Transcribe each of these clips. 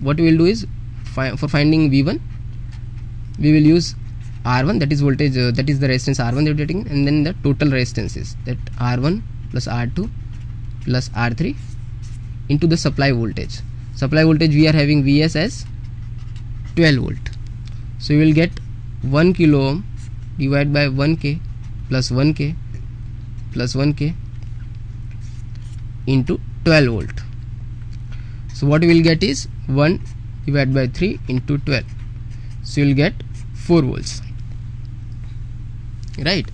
what we will do is for finding V1 we will use R1, that is voltage, that is the resistance R1 that we are taking, and then the total resistance is that R1 plus R2 plus R3 into the supply voltage. Supply voltage we are having Vs as 12 volt. So you will get 1 kilo ohm divided by 1k plus 1k plus 1k into 12 volt. So what you will get is 1 divided by 3 into 12. So you will get 4 volts, right?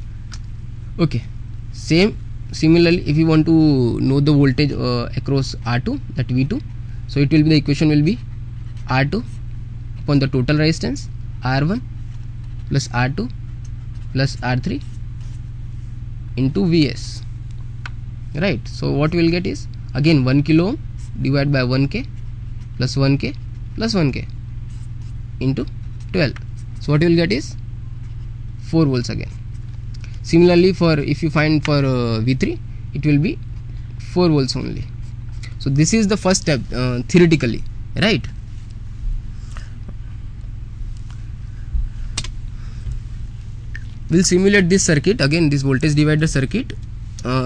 Okay, similarly if you want to know the voltage across R2, that V2, so it will be, the equation will be R2 upon the total resistance R1 plus R2 plus R3 into Vs, right? So what we will get is again 1 kilo ohm divided by 1k plus 1k plus 1k into 12. So what you will get is 4 volts again. Similarly, for if you find for V3, it will be 4 volts only. So this is the first step theoretically, right? We'll simulate this circuit again, this voltage divider circuit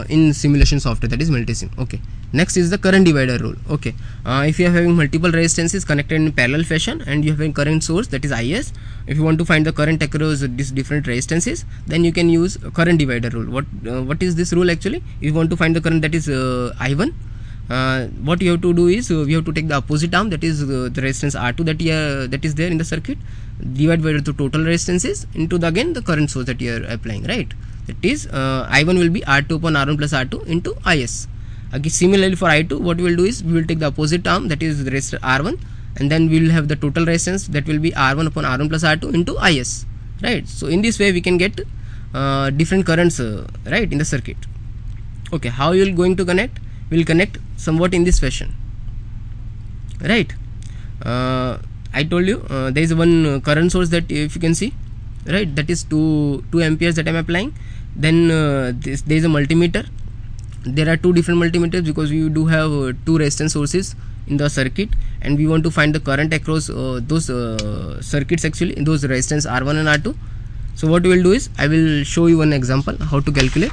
in simulation software, that is Multisim. Okay, next is the current divider rule. Okay, if you are having multiple resistances connected in parallel fashion and you have a current source, that is Is, if you want to find the current across these different resistances, then you can use current divider rule. What is this rule actually? If you want to find the current, that is I1, what you have to do is we have to take the opposite arm, that is the resistance R2 that is there in the circuit, divide by the total resistances into the again the current source that you are applying, right? That is I1 will be R2 upon R1 plus R2 into Is. Again, similarly for I2, what we will do is we will take the opposite arm, that is the resistor R1, and then we will have the total resistance, that will be R1 upon R1 plus R2 into Is, right? So in this way we can get different currents, right, in the circuit. Okay, how you are going to connect? We will connect somewhat in this fashion, right? I told you there is one current source that if you can see, right, that is 2 amperes that I am applying. Then there is a multimeter. There are 2 different multimeters because we do have 2 resistance sources in the circuit, and we want to find the current across those circuits, actually those resistance R1 and R2. So what we will do is I will show you one example how to calculate.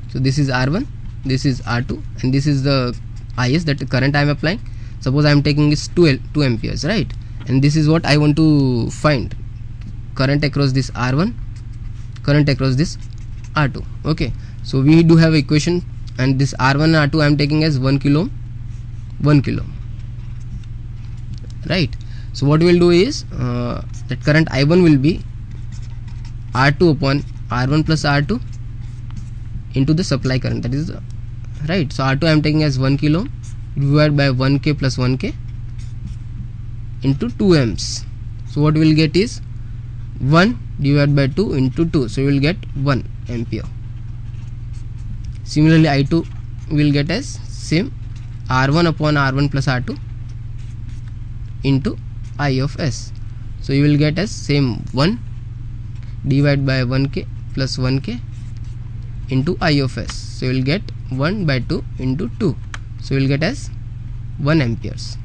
So this is R1, this is R2, and this is the Is, that the current I am applying. Suppose I am taking is 2 amperes, right? And this is what I want to find, current across this R1, current across this R2. Okay, so we do have equation, and this R1 and R2 I am taking as 1 kilo ohm, right? So what we will do is that current I1 will be R2 upon R1 plus R2 into the supply current, that is right. So R2 I am taking as 1 kilo ohm divided by 1k plus 1k into 2 amps. So what we will get is 1 divided by 2 into 2, so we will get 1 ampere. Similarly I2 will get as same, R1 upon R1 plus R2 into I of S. So you will get as same 1 divided by 1k plus 1k into I of S. So you will get 1 by 2 into 2, so you will get as 1 amperes.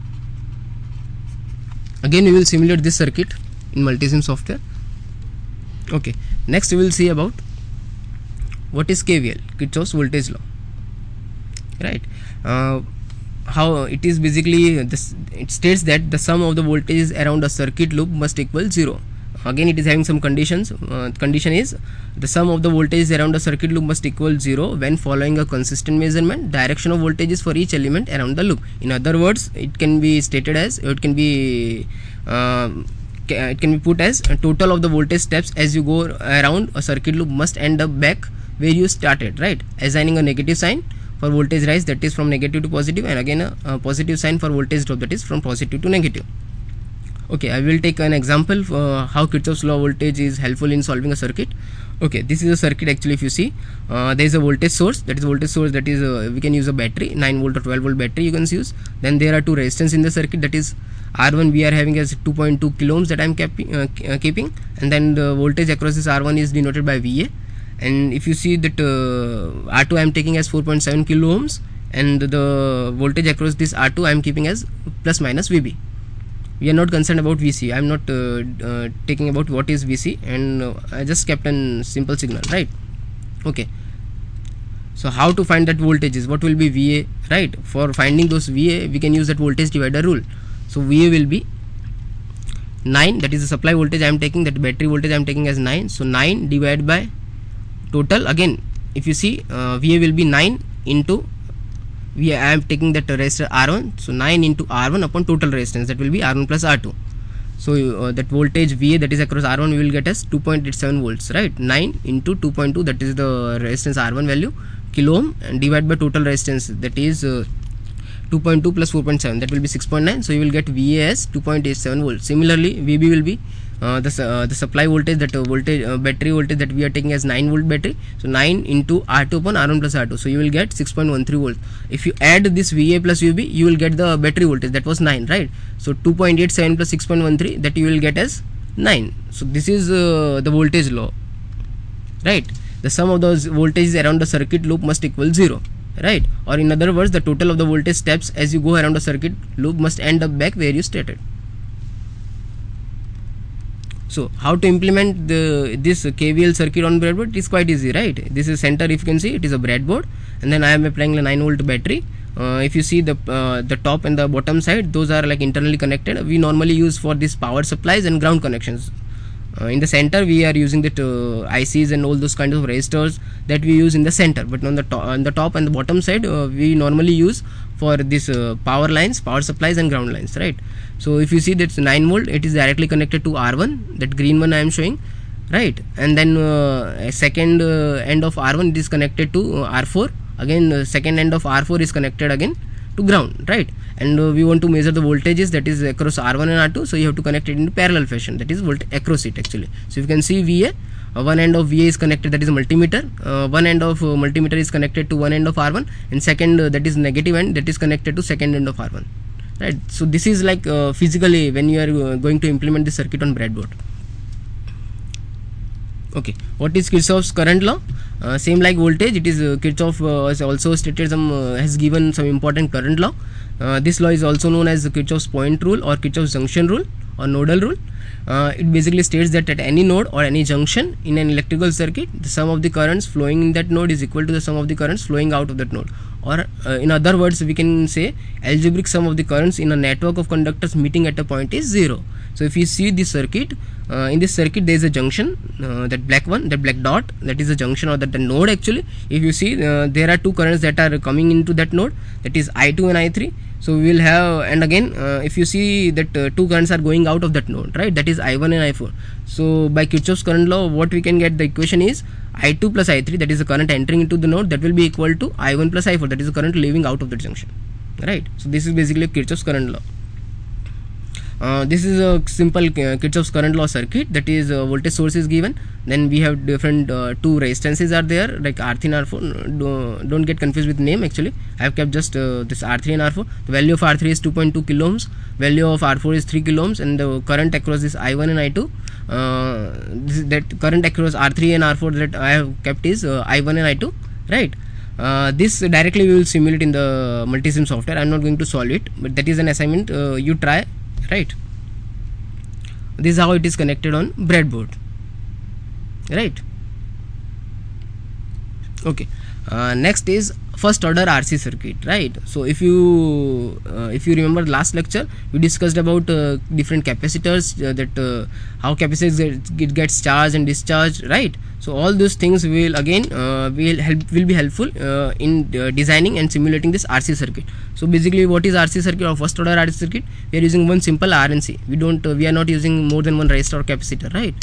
Again we will simulate this circuit in Multisim software. Okay, next we will see about what is KVL, Kirchhoff's voltage law, right? How it is basically it states that the sum of the voltages around a circuit loop must equal 0. Again it is having some conditions. Condition is the sum of the voltages around a circuit loop must equal 0 when following a consistent measurement direction of voltages for each element around the loop. In other words, it can be stated as, it can be put as a total of the voltage steps as you go around a circuit loop must end up back where you started, right? Assigning a negative sign for voltage rise, that is from negative to positive, and again a positive sign for voltage drop, that is from positive to negative. Okay, I will take an example for how Kirchhoff's law voltage is helpful in solving a circuit. Okay, this is a circuit actually. If you see, there is a voltage source, that is we can use a battery, 9 volt or 12 volt battery you can use. Then there are two resistance in the circuit, that is R1 we are having as 2.2 kilo ohms that I am keeping, and then the voltage across this R1 is denoted by VA. And if you see that R2 I am taking as 4.7 kilo ohms, and the voltage across this R2 I am keeping as plus minus VB. We are not concerned about VC. I am not taking about what is VC, and I just kept a simple signal, right? Okay, so how to find that voltages? What will be VA, right? For finding those VA, we can use that voltage divider rule. So VA will be 9, that is the supply voltage I am taking, that battery voltage I am taking as 9. So 9 divided by total. Again, if you see, VA will be 9 into I am taking that resistor R1, so 9 into R1 upon total resistance, that will be R1 plus R2. So that voltage VA that is across R1 we will get as 2.87 volts, right? 9 into 2.2, that is the resistance R1 value, kilo ohm, and divide by total resistance, that is 2.2 plus 4.7, that will be 6.9. So you will get VA as 2.87 volts. Similarly, VB will be the supply voltage, that battery voltage that we are taking as 9 volt battery. So 9 into R2 upon R1 plus R2, so you will get 6.13 volts. If you add this VA plus VB, you will get the battery voltage, that was 9, right? So 2.87 plus 6.13, that you will get as 9. So this is the voltage law, right? The sum of those voltages around the circuit loop must equal 0, right? Or in other words, the total of the voltage steps as you go around the circuit loop must end up back where you started. So how to implement this KVL circuit on breadboard? It is quite easy, right? This is center, if you can see, it is a breadboard, and then I am applying a 9 volt battery. If you see the top and the bottom side, those are like internally connected. We normally use for this power supplies and ground connections. In the center we are using the ICs and all those kind of resistors that we use in the center, but on the top and the bottom side we normally use for this power lines, power supplies and ground lines, right? So if you see that's 9 volt, it is directly connected to R1, that green one I am showing, right? And then second end of R1 it is connected to R4, again second end of R4 is connected again to ground, right? And we want to measure the voltages that is across R1 and R2, so you have to connect it in parallel fashion, that is across it actually. So you can see VA, one end of VA is connected, that is a multimeter, one end of multimeter is connected to one end of R1, and second that is negative end, that is connected to second end of R1, right? So this is like physically when you are going to implement the circuit on breadboard. Okay, what is Kirchhoff's current law? Same like voltage, it is Kirchhoff has also stated has given some important current law. This law is also known as Kirchhoff's point rule or Kirchhoff's junction rule or nodal rule. It basically states that at any node or any junction in an electrical circuit, the sum of the currents flowing in that node is equal to the sum of the currents flowing out of that node. Or in other words, we can say algebraic sum of the currents in a network of conductors meeting at a point is 0. So if you see this circuit, in this circuit there is a junction, that black one, that black dot, that is a junction or that the node actually. If you see there are two currents that are coming into that node, that is I2 and I3. So we will have, and again if you see that two currents are going out of that node, right, that is I1 and I4. So by Kirchhoff's current law, what we can get, the equation is I2 plus I3, that is the current entering into the node, that will be equal to I1 plus I4, that is the current leaving out of the junction, right? So this is basically Kirchhoff's current law. This is a simple Kirchhoff's current law circuit, that is voltage source is given, then we have different two resistances are there, like R3 and R4. Don't get confused with name actually. I have kept just this R3 and R4. The value of R3 is 2.2 kilo ohms, value of R4 is 3 kilo ohms, and the current across this I1 and I2, that current across R3 and R4 that I have kept is I1 and I2, right? This directly we will simulate in the Multisim software. I am not going to solve it, but that is an assignment, you try, right? This is how it is connected on breadboard, right? Okay, next is first order RC circuit, right? So if you remember last lecture, we discussed about different capacitors, that how capacitors gets charged and discharged, right? So all those things will again will be helpful in designing and simulating this RC circuit. So basically, what is RC circuit or first order RC circuit? We are using one simple RNC. We are not using more than one resistor or capacitor, right?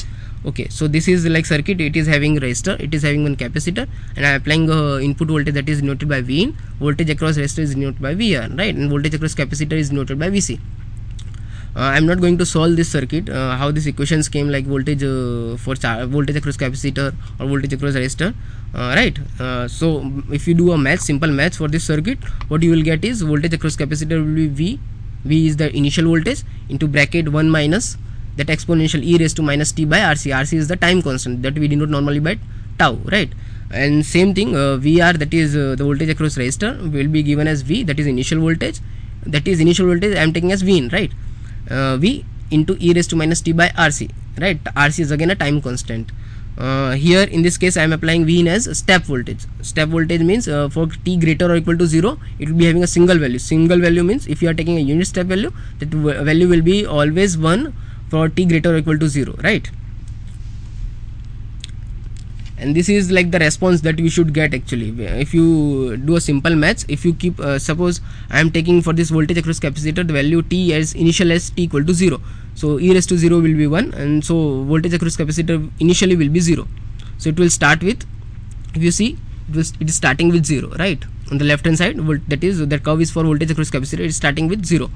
Okay, so this is like circuit, it is having resistor, it is having one capacitor, and I am applying input voltage that is denoted by V in, voltage across resistor is denoted by VR, right, and voltage across capacitor is denoted by VC. I'm not going to solve this circuit, how these equations came, like voltage for voltage across capacitor or voltage across resistor, right? So if you do a math, simple math for this circuit, what you will get is voltage across capacitor will be V is the initial voltage into bracket 1 minus that exponential e raised to minus t by RC. RC is the time constant that we denote normally by tau, right? And same thing, VR, that is the voltage across resistor, will be given as V, that is initial voltage. That is initial voltage I am taking as V in, right? V into e raised to minus t by RC, right? RC is again a time constant. Here in this case I am applying V in as step voltage. Step voltage means for t greater or equal to 0, it will be having a single value. Single value means if you are taking a unit step value, that value will be always 1 for t greater or equal to 0, right? And this is like the response that we should get actually. If you do a simple maths, if you keep suppose I am taking for this voltage across capacitor the value t as initial as t equal to 0, so e raised to 0 will be 1, and so voltage across capacitor initially will be 0. So it will start with, if you see, it is starting with 0, right? On the left hand side, that is, that curve is for voltage across capacitor, it is starting with 0.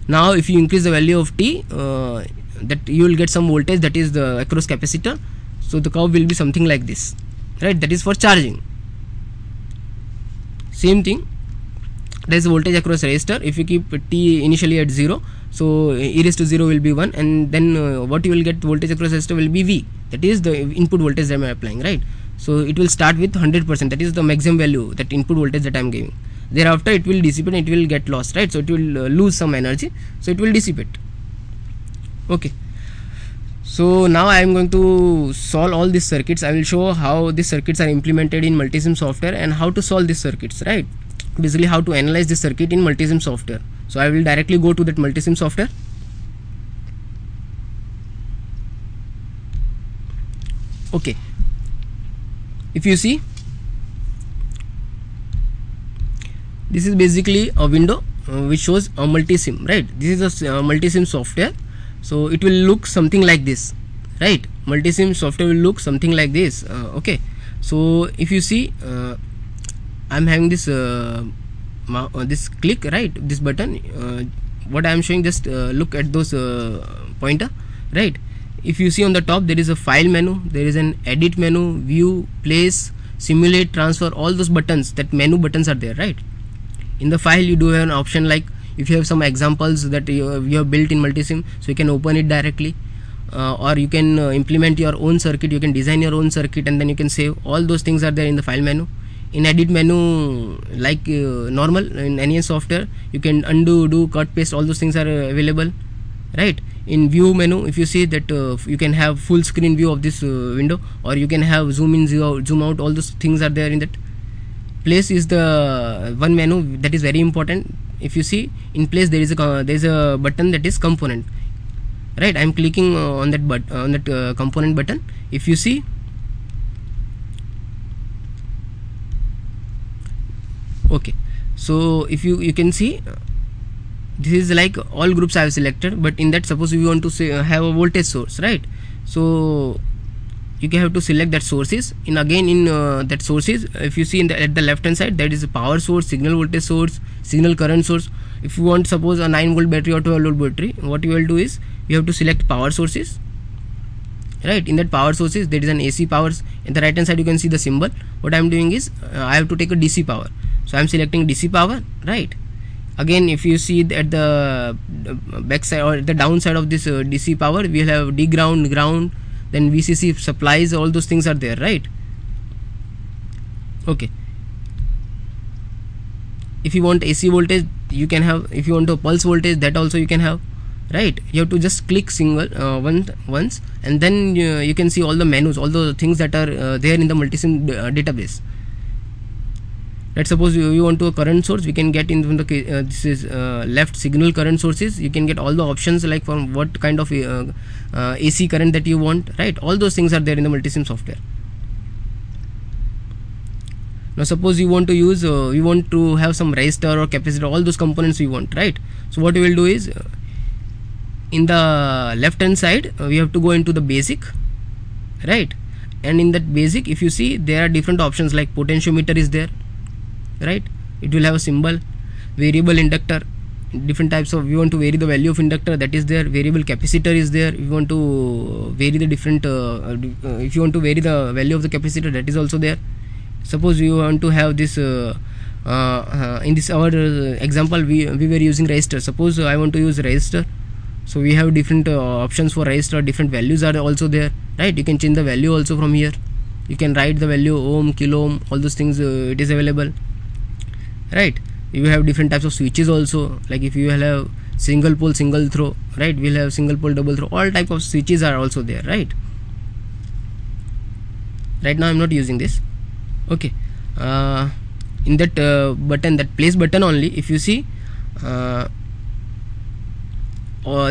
Now if you increase the value of t, that you will get some voltage that is the across capacitor. So the curve will be something like this, right? That is for charging. Same thing, there is voltage across resistor. If you keep t initially at 0, so e raised to 0 will be 1, and then what you will get voltage across resistor will be V, that is the input voltage that I am applying, right? So it will start with 100%, that is the maximum value, that input voltage that I am giving. Thereafter it will dissipate and it will get lost, right? So it will lose some energy, so it will dissipate. Okay. So now I am going to solve all these circuits. I will show how these circuits are implemented in Multisim software and how to solve these circuits, right? Basically how to analyze this circuit in Multisim software. So I will directly go to that Multisim software. Okay. If you see, this is basically a window which shows a Multisim, right? This is a Multisim software. So it will look something like this, right? Multisim software will look something like this. Okay, so if you see, I'm having this this click, right? This button. What I am showing, just look at those pointer, right? If you see on the top, there is a file menu, there is an edit menu, view, place, simulate, transfer. All those buttons, that menu buttons are there, right? In the file, you do have an option like, if you have some examples that you have built in Multisim, so you can open it directly, or you can implement your own circuit, you can design your own circuit and then you can save. All those things are there in the file menu. In edit menu, like normal in any software, you can undo, do, cut, paste, all those things are available, right? In view menu, if you see that you can have full screen view of this window, or you can have zoom in, zoom out, all those things are there in that. Place is the one menu that is very important. If you see, in place there is a button that is component, right? I am clicking on that component button. If you see, okay, so if you can see, this is like all groups I have selected, but in that, suppose we want to say, have a voltage source, right? So you can have to select that sources. In that sources, if you see at the left hand side, that is a power source, signal voltage source, signal current source. If you want, suppose a 9 volt battery or 12 volt battery, what you will do is you have to select power sources, right? In that power sources, there is an AC powers. In the right hand side, you can see the symbol. What I am doing is I have to take a DC power, so I am selecting DC power, right? Again, if you see at the back side or the down side of this DC power, we will have D ground, ground, then VCC supplies, all those things are there, right? Okay. If you want AC voltage, you can have. If you want a pulse voltage, that also you can have, right? You have to just click single once, and then you can see all the menus, all the things that are there in the Multisim database. Let's suppose you want to a current source, we can get in the this is left signal current sources. You can get all the options like from what kind of AC current that you want, right? All those things are there in the Multisim software. Now suppose you want to use you want to have some resistor or capacitor, all those components we want, right? So what we will do is in the left hand side we have to go into the basic, right? And in that basic, if you see, there are different options like potentiometer is there, right? It will have a symbol, variable inductor, different types of, we want to vary the value of inductor, that is there. Variable capacitor is there. We want to vary the different if you want to vary the value of the capacitor, that is also there. Suppose you want to have this in this our example we were using resistor. Suppose I want to use resistor, so we have different options for resistor. Different values are also there, right? You can change the value also from here. You can write the value, ohm, kilo ohm, all those things, it is available, right? You have different types of switches also, like if you have single pole, single throw, right? We'll have single pole, double throw, all type of switches are also there, right? Right now I'm not using this. Okay, in that button, that place button only, if you see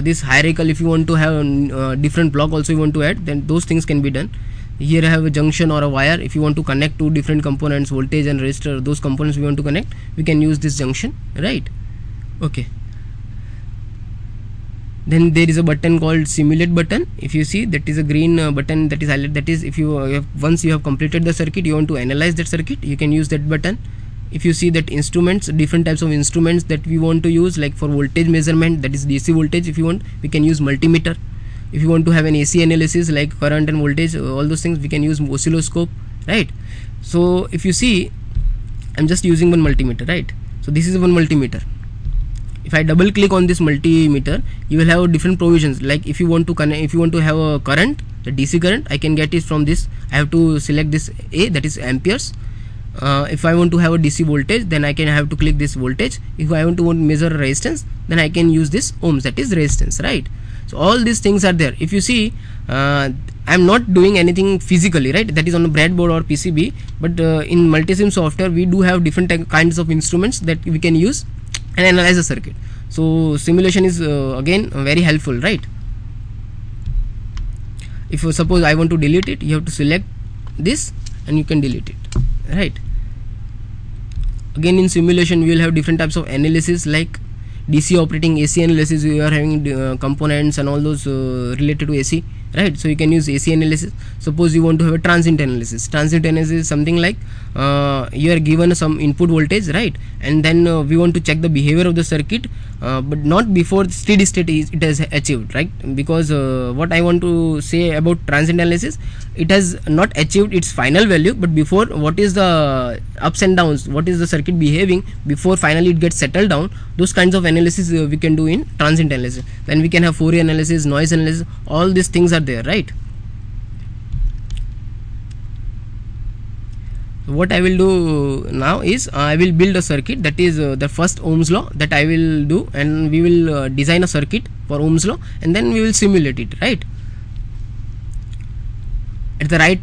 this hierarchical, if you want to have different block also you want to add, then those things can be done. Here I have a junction or a wire. If you want to connect two different components, voltage and resistor, those components we want to connect, we can use this junction, right? Okay, then there is a button called simulate button. If you see, that is a green button that is highlighted. That is, if you once you have completed the circuit, you want to analyze that circuit, you can use that button. If you see that instruments, different types of instruments that we want to use, like for voltage measurement, that is DC voltage, if you want, we can use multimeter. If you want to have an AC analysis like current and voltage, all those things, we can use oscilloscope, right? So if you see, I'm just using one multimeter, right? So this is one multimeter. If I double click on this multimeter, you will have different provisions. Like if you want to connect, if you want to have a current, the DC current, I can get it from this. I have to select this A, that is amperes. If I want to have a DC voltage, then I can have to click this voltage. If I want to measure resistance, then I can use this ohms, that is resistance, right? So all these things are there. If you see, I'm not doing anything physically, right? That is on a breadboard or PCB, but in Multisim software we do have different kinds of instruments that we can use and analyze the circuit. So simulation is again very helpful, right? If you suppose I want to delete it, you have to select this and you can delete it, right? Again, in simulation we will have different types of analysis, like DC operating, AC analysis. We are having components and all those related to AC, right? So you can use AC analysis. Suppose you want to have a transient analysis. Transient analysis is something like you are given some input voltage, right? And then we want to check the behavior of the circuit, but not before steady state it has achieved, right? Because what I want to say about transient analysis, it has not achieved its final value, but before, what is the ups and downs, what is the circuit behaving before finally it gets settled down, those kinds of analysis we can do in transient analysis. Then we can have Fourier analysis, noise analysis, all these things are there, right? What I will do now is I will build a circuit, that is the first Ohm's law that I will do, and we will design a circuit for Ohm's law and then we will simulate it, right? At the right